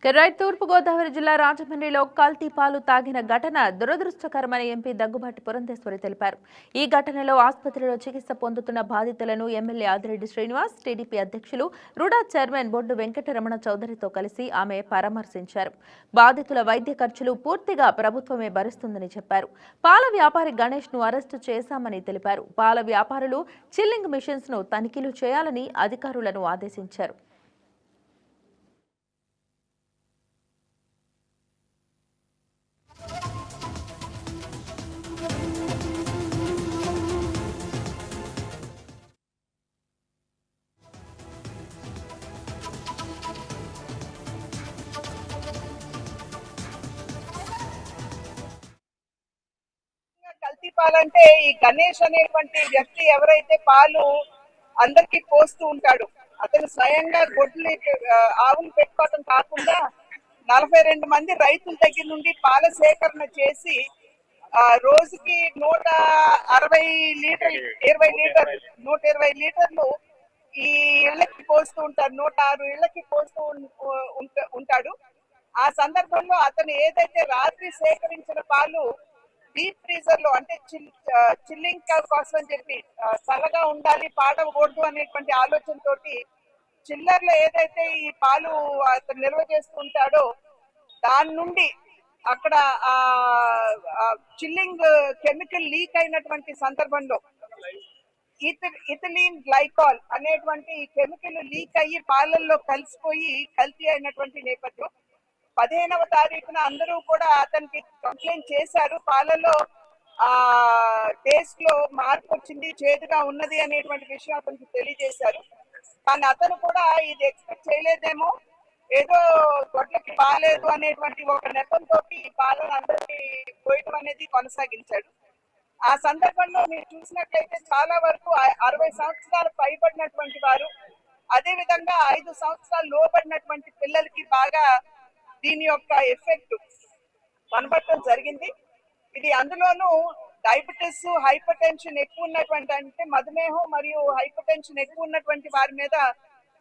Right తూర్పుగోదావరి జిల్లా రాజమండ్రిలో కల్తీ పాలు తాగిన ఘటన దురదృష్టకరమని ఎంపీ దగ్గుబాటి పురంధేశ్వరి తెలిపారు. ఈ ఘటనలో ఆసుపత్రిలో చికిత్స పొందుతున్న బాధితులను ఎమ్మెల్యే ఆదిరెడ్డి శ్రీనివాస్, టీడీపీ అధ్యక్షులు రుడా చైర్మన్ బొడ్డు వెంకటరమణ చౌదరితో కలిసి ఆమె పరామర్శించారు. బాధితుల వైద్య ఖర్చులు పూర్తిగా ప్రభుత్వమే భరిస్తుందని చెప్పారు. పాల వ్యాపారి గణేష్ ను అరెస్టు చేశామని తెలిపారు. పాల వ్యాపారులు చిల్లింగ్ మిషన్స్ ను తనిఖీలు చేయాలని అధికారులను ఆదేశించారు. కల్తీ పాలంటే ఈ గణేష్ అనేటువంటి వ్యక్తి ఎవరైతే పాలు అందరికి పోస్తూ ఉంటాడు, అతను స్వయంగా గొడ్లు ఆవులు పెట్టుకోవటం కాకుండా 42 మంది రైతుల దగ్గర నుండి పాల సేకరణ చేసి రోజుకి 160 లీటర్లు 120 లీటర్లు ఈ ఇళ్లకి పోస్తూ ఉంటారు. 106 ఇళ్లకి పోస్తూ ఉంటాడు. ఆ సందర్భంలో అతను ఏదైతే రాత్రి సేకరించిన పాలు డీప్ ఫ్రీజర్ లో అంటే చిల్లింగ్ కోసం అని చెప్పి చల్లగా ఉండాలి, పాడవకూడదు అనేటువంటి ఆలోచనతోటి చిల్లర్లో ఏదైతే ఈ పాలు అతను నిల్వ చేస్తుంటాడో దాని నుండి అక్కడ చిల్లింగ్ కెమికల్ లీక్ అయినటువంటి సందర్భంలో ఇథిలీన్ గ్లైకాల్ అనేటువంటి కెమికల్ లీక్ అయ్యి పాలల్లో కలిసిపోయి కల్తీ అయినటువంటి నేపథ్యం. 15వ తారీఖున అందరూ కూడా అతనికి కంప్లైంట్ చేశారు. పాలలో టేస్ట్ లో మార్పు వచ్చింది, చేదుగా ఉన్నది అనేటువంటి విషయం అతనికి తెలియజేశారు. కానీ అతను కూడా ఇది ఎక్స్పెక్ట్ చేయలేదేమో, ఏదో గొడ్లకి బాగాలేదు అనేటువంటి ఒక నెపంతో పాలను అందరికి పోయడం అనేది కొనసాగించాడు. ఆ సందర్భంలో మీరు చూసినట్లయితే చాలా వరకు 60 సంవత్సరాలు పైబడినటువంటి వారు, అదే విధంగా 5 సంవత్సరాలు లోబడినటువంటి పిల్లలకి బాగా దీని యొక్క ఎఫెక్ట్ కనబడటం జరిగింది. ఇది అందులోనూ డయాబెటిస్, హైపర్ టెన్షన్ ఎక్కువ ఉన్నటువంటి, అంటే మధుమేహం మరియు హైపర్ టెన్షన్ ఎక్కువ ఉన్నటువంటి వారి మీద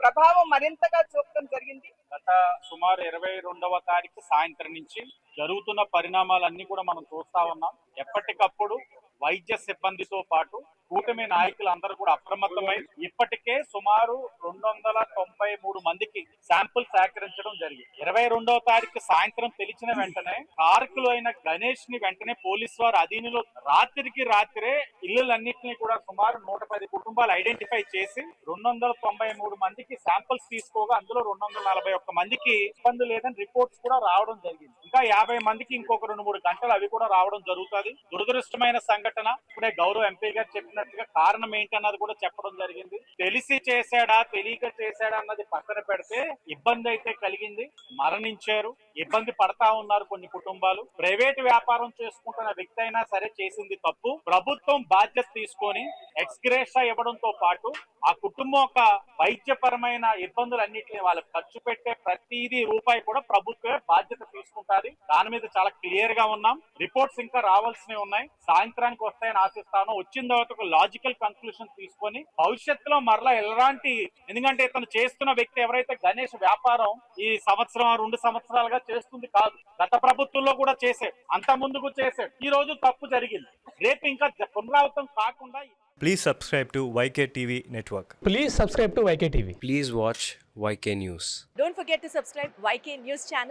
ప్రభావం మరింతగా చూపడం జరిగింది. గత సుమారు 22వ తారీఖు సాయంత్రం నుంచి జరుగుతున్న పరిణామాలన్నీ కూడా మనం చూస్తా ఉన్నాం. ఎప్పటికప్పుడు వైద్య సిబ్బందితో పాటు కూటమి నాయకులందరూ కూడా అప్రమత్తమై ఇప్పటికే సుమారు 293 మందికి శాంపుల్ సేకరించడం జరిగింది. 22వ తారీఖు సాయంత్రం తెలిసిన వెంటనే కారకులు అయిన గణేష్ ని వెంటనే పోలీసు వారు అధీనంలో రాత్రికి రాత్రే ఇళ్లన్నింటినీ కూడా సుమారు 110 కుటుంబాలు ఐడెంటిఫై చేసి 293 మందికి శాంపుల్స్ తీసుకోగా అందులో 241 మందికి ఇబ్బంది లేదని రిపోర్ట్స్ కూడా రావడం జరిగింది. ఇంకా 50 మందికి ఇంకొక 2-3 గంటలు అవి కూడా రావడం జరుగుతుంది. దురదృష్టమైన సంఘటన. ఇప్పుడే గౌరవ ఎంపీ గారు చెప్పినట్టుగా కారణం ఏంటన్నది కూడా చెప్పడం జరిగింది. తెలిసి చేశాడా తెలియక చేశాడా అన్నది పక్కన పెడితే ఇబ్బంది అయితే కలిగింది, మరణించారు, ఇబ్బంది పడతా ఉన్నారు కొన్ని కుటుంబాలు. ప్రైవేట్ వ్యాపారం చేసుకుంటున్న వ్యక్తి అయినా సరే చేసింది తప్పు. ప్రభుత్వం బాధ్యత తీసుకొని ఎక్స్గ్రేషా ఇవ్వడంతో పాటు ఆ కుటుంబం ఒక వైద్యపరమైన ఇబ్బందులన్నింటినీ వాళ్ళకి ఖర్చు పెట్టే ప్రతిదీ రూపాయి కూడా ప్రభుత్వమే బాధ్యత తీసుకుంటారు. దాని మీద చాలా క్లియర్ గా ఉన్నాం. రిపోర్ట్స్ ఇంకా రావాల్సినవి ఉన్నాయి, సాయంత్రానికి వస్తాయని ఆశిస్తాను. వచ్చిన తర్వాత ఒక లాజికల్ కన్క్లూషన్ తీసుకొని భవిష్యత్తులో మరలా ఎలాంటి, ఎందుకంటే ఇతను చేస్తున్న వ్యక్తి ఎవరైతే గణేష్ వ్యాపారం ఈ సంవత్సరం 2 సంవత్సరాలుగా చేస్తుంది కాదు, గత ప్రభుత్వంలో కూడా చేశాడు, అంత ముందుకు చేశాడు. ఈ రోజు తప్పు జరిగింది, రేపు ఇంకా పునరావృతం కాకుండా. Please subscribe to YK TV Network. Please subscribe to YK TV. Please watch YK News. Don't forget to subscribe YK News channel.